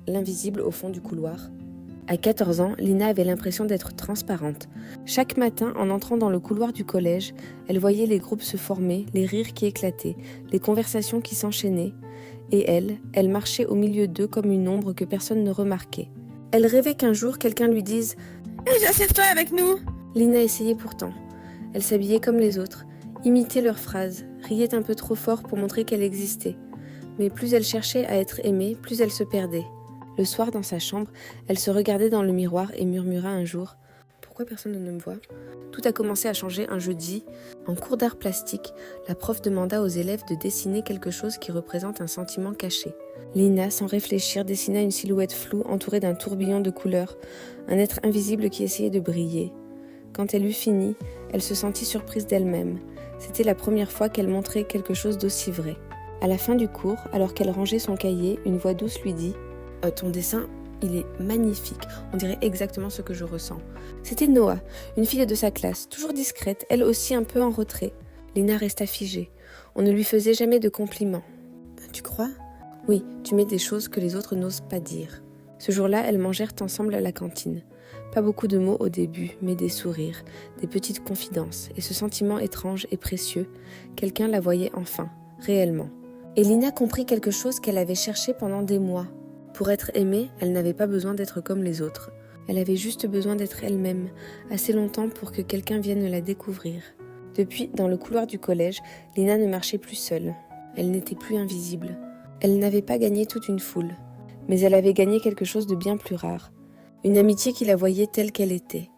l'invisible au fond du couloir. À 14 ans, Lina avait l'impression d'être transparente. Chaque matin, en entrant dans le couloir du collège, elle voyait les groupes se former, les rires qui éclataient, les conversations qui s'enchaînaient. Et elle marchait au milieu d'eux comme une ombre que personne ne remarquait. Elle rêvait qu'un jour, quelqu'un lui dise « Viens, assieds-toi avec nous !» Lina essayait pourtant. Elle s'habillait comme les autres, imitait leurs phrases, riait un peu trop fort pour montrer qu'elle existait. Mais plus elle cherchait à être aimée, plus elle se perdait. Le soir, dans sa chambre, elle se regardait dans le miroir et murmura un jour « Pourquoi personne ne me voit ?» Tout a commencé à changer un jeudi. En cours d'art plastique, la prof demanda aux élèves de dessiner quelque chose qui représente un sentiment caché. Lina, sans réfléchir, dessina une silhouette floue entourée d'un tourbillon de couleurs, un être invisible qui essayait de briller. Quand elle eut fini, elle se sentit surprise d'elle-même. C'était la première fois qu'elle montrait quelque chose d'aussi vrai. À la fin du cours, alors qu'elle rangeait son cahier, une voix douce lui dit « Ton dessin, il est magnifique, on dirait exactement ce que je ressens. » C'était Noah, une fille de sa classe, toujours discrète, elle aussi un peu en retrait. Lina resta figée. On ne lui faisait jamais de compliments. « Tu crois ? » ?»« Oui, tu mets des choses que les autres n'osent pas dire. » Ce jour-là, elles mangèrent ensemble à la cantine. Pas beaucoup de mots au début, mais des sourires, des petites confidences, et ce sentiment étrange et précieux, quelqu'un la voyait enfin, réellement. Et Lina comprit quelque chose qu'elle avait cherché pendant des mois. Pour être aimée, elle n'avait pas besoin d'être comme les autres. Elle avait juste besoin d'être elle-même, assez longtemps pour que quelqu'un vienne la découvrir. Depuis, dans le couloir du collège, Lina ne marchait plus seule. Elle n'était plus invisible. Elle n'avait pas gagné toute une foule. Mais elle avait gagné quelque chose de bien plus rare. Une amitié qui la voyait telle qu'elle était.